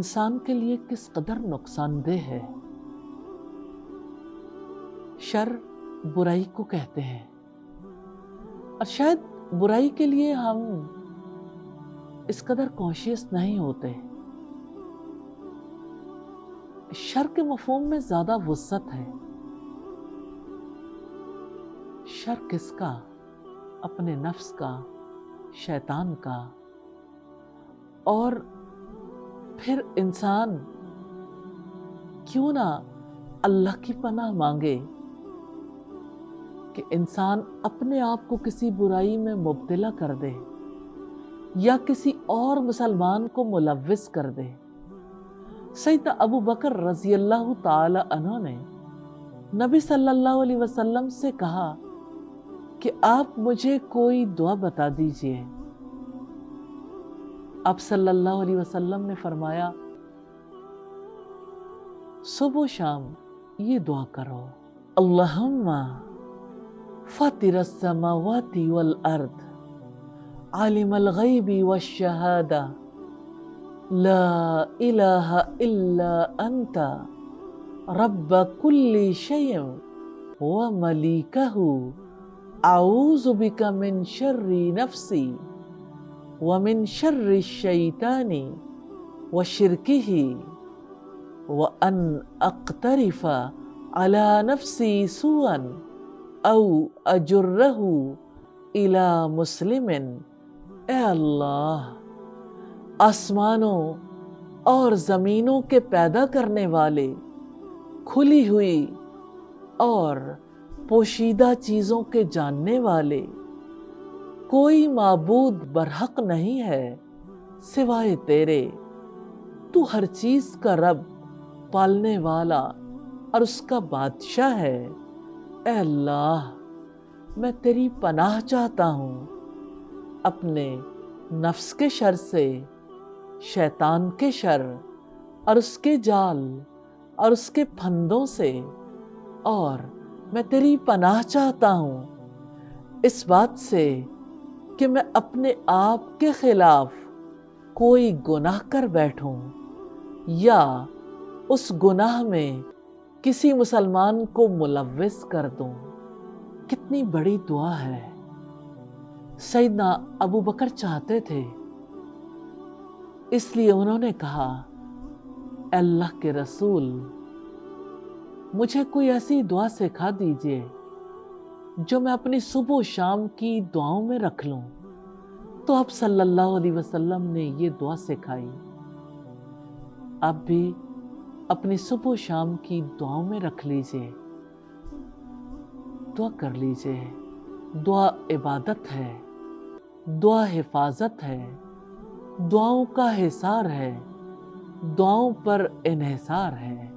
इंसान के लिए किस कदर नुकसानदेह है। शर बुराई को कहते हैं और शायद बुराई के लिए हम इस कदर कॉन्शियस नहीं होते। शर के मफहूम में ज्यादा वुसअत है। शर किसका? अपने नफ्स का, शैतान का। और फिर इंसान क्यों ना अल्लाह की पनाह मांगे कि इंसान अपने आप को किसी बुराई में मुब्तला कर दे या किसी और मुसलमान को मुलव्विस कर दे। सैयदना अबू बकर रज़ी अल्लाह ताला अन्हु ने नबी सल्लल्लाहु अलैहि वसल्लम से कहा कि आप मुझे कोई दुआ बता दीजिए। आप सल्लल्लाहु अलैहि वसल्लम ने फरमाया, सुबह शाम ये दुआ करो, अल्लाहुम्मा फातिरस समावाति वल अर्द आलिमल गैबी वश्शहादा ला इलाहा इल्ला अंता रब्ब कुल्ली शैइन व मलीकहु आऊज़ु बिका मिन शर्रि नफ्सी व मिन शर्रि शैतानी व शिरकिही व अन अक़्तरिफ़ा अला नफ्सी सुअन औ अजुर्रहु इला मुस्लिमिन। ए अल्लाह, आसमानों और ज़मीनों के पैदा करने वाले, खुली हुई और पोशीदा चीज़ों के जानने वाले, कोई माबूद बरहक नहीं है सिवाय तेरे। तू हर चीज़ का रब, पालने वाला और उसका बादशाह है। ए अल्लाह, मैं तेरी पनाह चाहता हूँ अपने नफ्स के शर से, शैतान के शर और उसके जाल और उसके फंदों से, और मैं तेरी पनाह चाहता हूँ इस बात से कि मैं अपने आप के खिलाफ कोई गुनाह कर बैठूं या उस गुनाह में किसी मुसलमान को मुलव्विस कर दूं। कितनी बड़ी दुआ है। सैयदना अबू बकर चाहते थे, इसलिए उन्होंने कहा, अल्लाह के रसूल, मुझे कोई ऐसी दुआ सिखा दीजिए जो मैं अपनी सुबह शाम की दुआओं में रख लूं। तो आप सल्लल्लाहु अलैहि वसल्लम ने ये दुआ सिखाई। आप भी अपनी सुबह शाम की दुआओं में रख लीजिए, दुआ कर लीजिए। दुआ इबादत है, दुआ हिफाजत है, दुआओं का हिसार है, दुआओं पर इन्हिसार है।